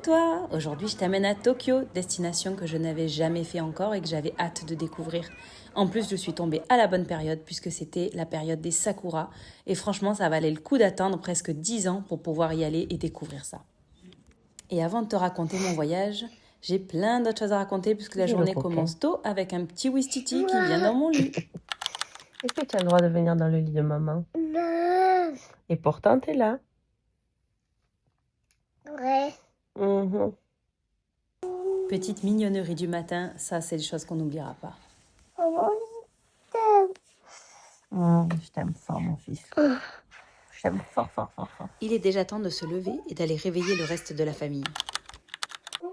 toi! Aujourd'hui, je t'amène à Tokyo, destination que je n'avais jamais fait encore et que j'avais hâte de découvrir. En plus, je suis tombée à la bonne période puisque c'était la période des sakuras et franchement, ça valait le coup d'attendre presque 10 ans pour pouvoir y aller et découvrir ça. Et avant de te raconter mon voyage, j'ai plein d'autres choses à raconter puisque la journée commence tôt avec un petit Wistiti qui vient dans mon lit. Est-ce que tu as le droit de venir dans le lit de maman? Non. Et pourtant, tu es là. Ouais. Petite mignonnerie du matin, ça c'est des choses qu'on n'oubliera pas. Maman, Je t'aime fort, mon fils. Je t'aime fort, fort, fort, fort. Il est déjà temps de se lever et d'aller réveiller le reste de la famille. oui.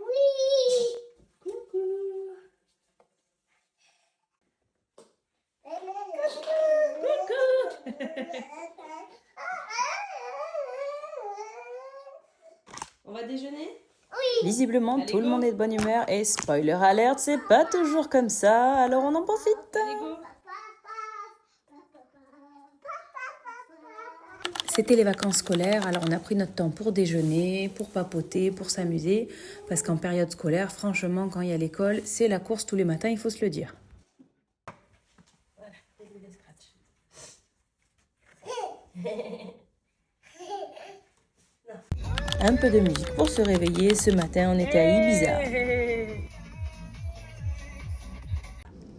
On va déjeuner ? Oui. Visiblement, tout le monde est de bonne humeur et spoiler alert, c'est pas toujours comme ça, alors on en profite. C'était les vacances scolaires, alors on a pris notre temps pour déjeuner, pour papoter, pour s'amuser, parce qu'en période scolaire, franchement, quand il y a l'école, c'est la course tous les matins, il faut se le dire. Un peu de musique pour se réveiller, ce matin on était à Ibiza.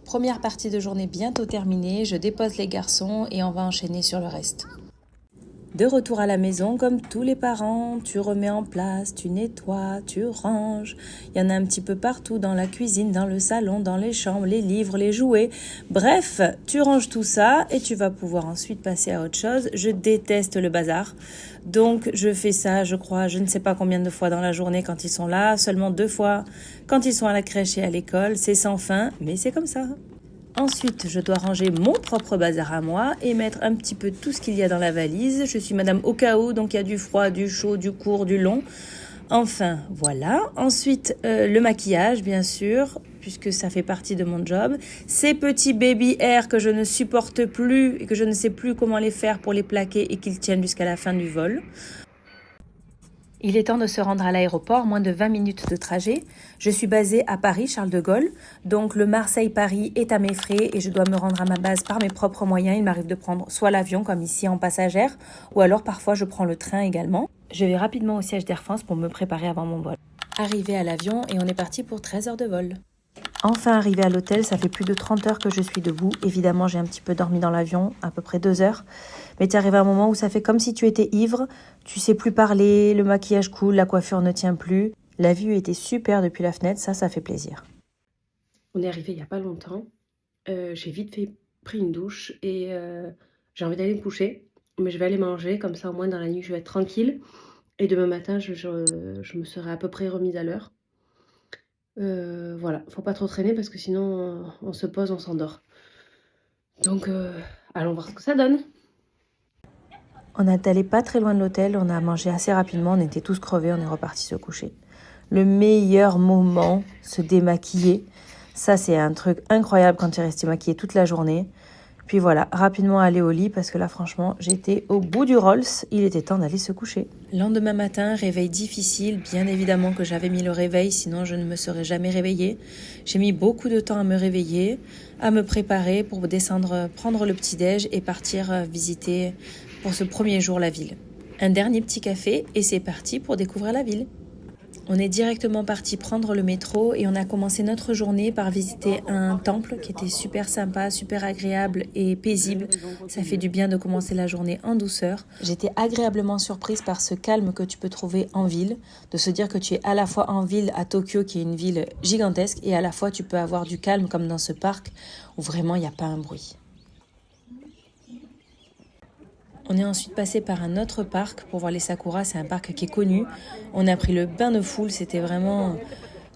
Première partie de journée bientôt terminée, je dépose les garçons et on va enchaîner sur le reste. De retour à la maison, comme tous les parents, tu remets en place, tu nettoies, tu ranges. Il y en a un petit peu partout, dans la cuisine, dans le salon, dans les chambres, les livres, les jouets. Bref, tu ranges tout ça et tu vas pouvoir ensuite passer à autre chose. Je déteste le bazar. Donc, je fais ça, je crois, je ne sais pas combien de fois dans la journée quand ils sont là. Seulement 2 fois quand ils sont à la crèche et à l'école. C'est sans fin, mais c'est comme ça. Ensuite, je dois ranger mon propre bazar à moi et mettre un petit peu tout ce qu'il y a dans la valise. Je suis madame au cas où, donc il y a du froid, du chaud, du court, du long. Enfin, voilà. Ensuite, le maquillage, bien sûr, puisque ça fait partie de mon job. Ces petits baby hairs que je ne supporte plus et que je ne sais plus comment les faire pour les plaquer et qu'ils tiennent jusqu'à la fin du vol. Il est temps de se rendre à l'aéroport, moins de 20 minutes de trajet. Je suis basée à Paris, Charles de Gaulle. Donc le Marseille-Paris est à mes frais et je dois me rendre à ma base par mes propres moyens. Il m'arrive de prendre soit l'avion, comme ici en passagère, ou alors parfois je prends le train également. Je vais rapidement au siège d'Air France pour me préparer avant mon vol. Arrivé à l'avion et on est parti pour 13 heures de vol. Enfin arrivé à l'hôtel, ça fait plus de 30 heures que je suis debout. Évidemment, j'ai un petit peu dormi dans l'avion, à peu près 2 heures. Mais tu arrives à un moment où ça fait comme si tu étais ivre. Tu sais plus parler, le maquillage coule, la coiffure ne tient plus. La vue était super depuis la fenêtre, ça fait plaisir. On est arrivé il n'y a pas longtemps. J'ai vite fait pris une douche et j'ai envie d'aller me coucher. Mais je vais aller manger, comme ça au moins dans la nuit je vais être tranquille. Et demain matin, je me serai à peu près remise à l'heure. Voilà, faut pas trop traîner parce que sinon on se pose, on s'endort. Donc allons voir ce que ça donne. On est allé pas très loin de l'hôtel, on a mangé assez rapidement, on était tous crevés, on est reparti se coucher. Le meilleur moment, se démaquiller. Ça c'est un truc incroyable quand tu es resté maquillée toute la journée. Puis voilà, rapidement aller au lit parce que là franchement j'étais au bout du Rolls, il était temps d'aller se coucher. Lendemain matin, réveil difficile, bien évidemment que j'avais mis le réveil, sinon je ne me serais jamais réveillée. J'ai mis beaucoup de temps à me réveiller, à me préparer pour descendre, prendre le petit-déj et partir visiter pour ce premier jour la ville. Un dernier petit café et c'est parti pour découvrir la ville. On est directement parti prendre le métro et on a commencé notre journée par visiter un temple qui était super sympa, super agréable et paisible. Ça fait du bien de commencer la journée en douceur. J'étais agréablement surprise par ce calme que tu peux trouver en ville, de se dire que tu es à la fois en ville à Tokyo qui est une ville gigantesque et à la fois tu peux avoir du calme comme dans ce parc où vraiment il n'y a pas un bruit. On est ensuite passé par un autre parc pour voir les sakuras, c'est un parc qui est connu. On a pris le bain de foule, c'était vraiment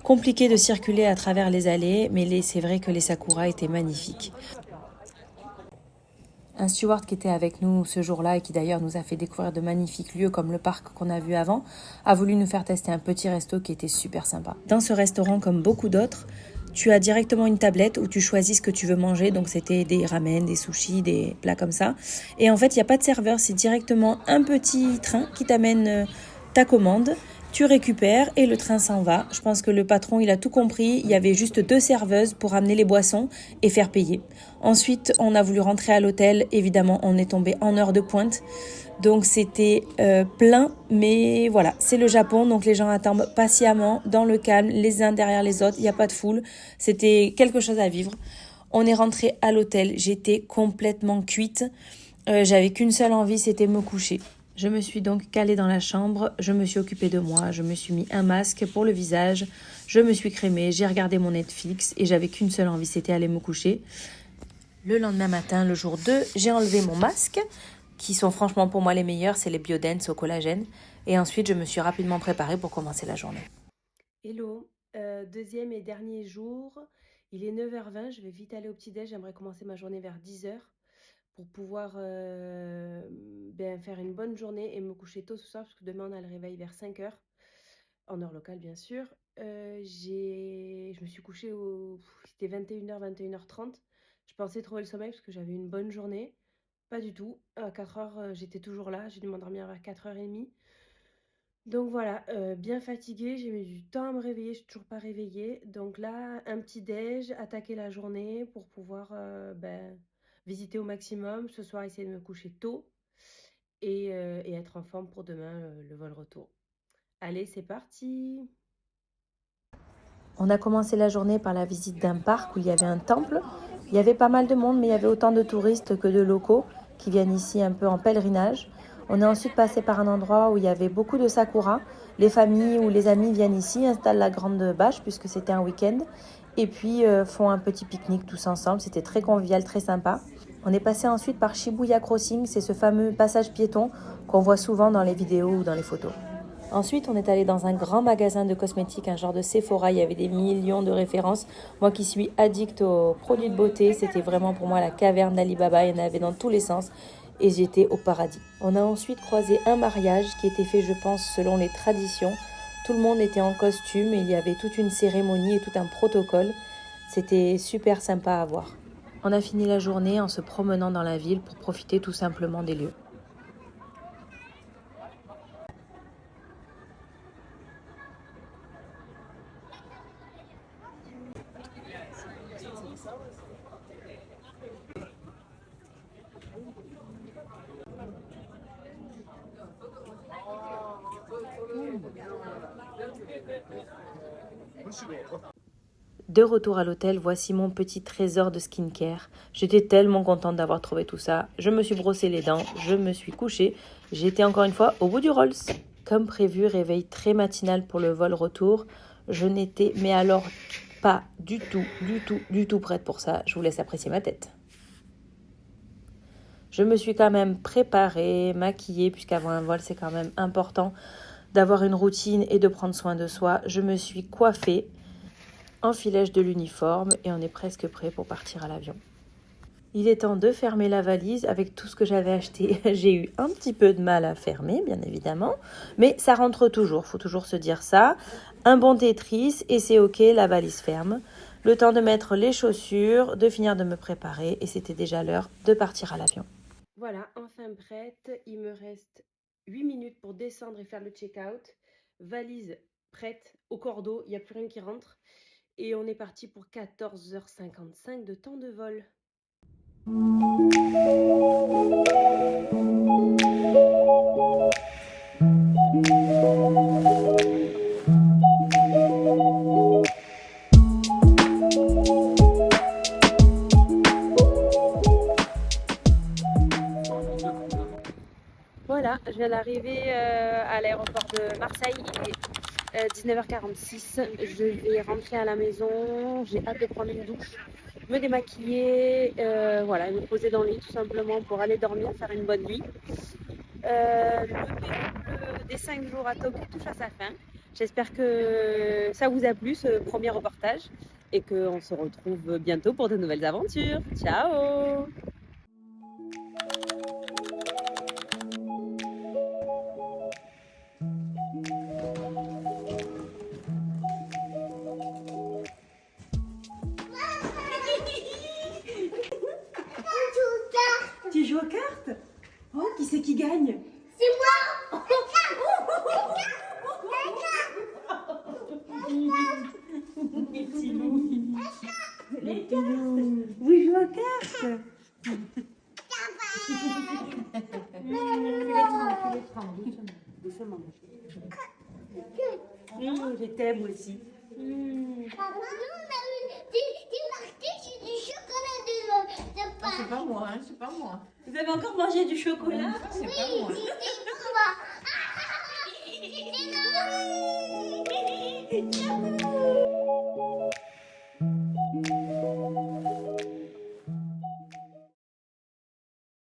compliqué de circuler à travers les allées, mais c'est vrai que les sakuras étaient magnifiques. Un steward qui était avec nous ce jour-là et qui d'ailleurs nous a fait découvrir de magnifiques lieux comme le parc qu'on a vu avant, a voulu nous faire tester un petit resto qui était super sympa. Dans ce restaurant, comme beaucoup d'autres, tu as directement une tablette où tu choisis ce que tu veux manger. Donc c'était des ramen, des sushis, des plats comme ça. Et en fait, il n'y a pas de serveur, c'est directement un petit train qui t'amène ta commande. tu récupères et le train s'en va. Je pense que le patron, il a tout compris. Il y avait juste 2 serveuses pour amener les boissons et faire payer. Ensuite, on a voulu rentrer à l'hôtel. Évidemment, on est tombé en heure de pointe. Donc, c'était plein. Mais voilà, c'est le Japon. Donc, les gens attendent patiemment, dans le calme, les uns derrière les autres. Il n'y a pas de foule. C'était quelque chose à vivre. On est rentré à l'hôtel. J'étais complètement cuite. J'avais qu'une seule envie, c'était me coucher. Je me suis donc calée dans la chambre, je me suis occupée de moi, je me suis mis un masque pour le visage, je me suis crémée, j'ai regardé mon Netflix et j'avais qu'une seule envie, c'était aller me coucher. Le lendemain matin, le jour 2, j'ai enlevé mon masque, qui sont franchement pour moi les meilleurs, c'est les Biodance au collagène. Et ensuite, je me suis rapidement préparée pour commencer la journée. Hello, deuxième et dernier jour, il est 9h20, je vais vite aller au petit-déj, j'aimerais commencer ma journée vers 10h. Pour pouvoir faire une bonne journée et me coucher tôt ce soir, parce que demain on a le réveil vers 5h, en heure locale bien sûr. Je me suis couchée c'était 21h, 21h30. Je pensais trouver le sommeil parce que j'avais une bonne journée. Pas du tout. À 4h, j'étais toujours là. J'ai dû m'endormir vers 4h30. Donc voilà, bien fatiguée, j'ai mis du temps à me réveiller, je suis toujours pas réveillée. Donc là, un petit déj, attaquer la journée pour pouvoir visiter au maximum. Ce soir, essayer de me coucher tôt et être en forme pour demain, le vol retour. Allez, c'est parti! On a commencé la journée par la visite d'un parc où il y avait un temple. Il y avait pas mal de monde, mais il y avait autant de touristes que de locaux qui viennent ici un peu en pèlerinage. On est ensuite passé par un endroit où il y avait beaucoup de sakura. Les familles ou les amis viennent ici, installent la grande bâche puisque c'était un week-end et puis font un petit pique-nique tous ensemble. C'était très convivial, très sympa. On est passé ensuite par Shibuya Crossing, c'est ce fameux passage piéton qu'on voit souvent dans les vidéos ou dans les photos. Ensuite, on est allé dans un grand magasin de cosmétiques, un genre de Sephora. Il y avait des millions de références. Moi qui suis addict aux produits de beauté, c'était vraiment pour moi la caverne d'Alibaba. Il y en avait dans tous les sens et j'étais au paradis. On a ensuite croisé un mariage qui était fait, je pense, selon les traditions. Tout le monde était en costume et il y avait toute une cérémonie et tout un protocole. C'était super sympa à voir. On a fini la journée en se promenant dans la ville pour profiter tout simplement des lieux. De retour à l'hôtel, voici mon petit trésor de skincare. J'étais tellement contente d'avoir trouvé tout ça. Je me suis brossé les dents, je me suis couchée. J'étais encore une fois au bout du Rolls. Comme prévu, réveil très matinal pour le vol retour. Je n'étais, mais alors, pas du tout prête pour ça. Je vous laisse apprécier ma tête. Je me suis quand même préparée, maquillée, puisqu'avant un vol, c'est quand même important d'avoir une routine et de prendre soin de soi. Je me suis coiffée, enfilage de l'uniforme et on est presque prêt pour partir à l'avion. Il est temps de fermer la valise avec tout ce que j'avais acheté. J'ai eu un petit peu de mal à fermer, bien évidemment, mais ça rentre toujours, faut toujours se dire ça. Un bon Tetris et c'est ok, la valise ferme. Le temps de mettre les chaussures, de finir de me préparer et c'était déjà l'heure de partir à l'avion. Voilà, enfin prête. Il me reste 8 minutes pour descendre et faire le check-out. Valise prête, au cordeau, il n'y a plus rien qui rentre. Et on est parti pour 14h55 de temps de vol. Voilà, je viens d'arriver à l'aéroport de Marseille. Il est 19h46. Je vais rentrer à la maison. J'ai hâte de prendre une douche, me démaquiller, voilà, me poser dans le lit tout simplement pour aller dormir, faire une bonne nuit. Le périple des 5 jours à Tokyo touche à sa fin. J'espère que ça vous a plu ce premier reportage et qu'on se retrouve bientôt pour de nouvelles aventures. Ciao! Tu joues aux cartes? Oh, qui c'est qui gagne? C'est moi! Les cartes. Oui, je joue aux cartes. Doucement. Je t'aime aussi. Papa, nous, on a eu des marqués sur du chocolat de pain. C'est pas moi, hein, c'est pas moi. Vous avez encore mangé du chocolat? C'est pas moi. C'est moi.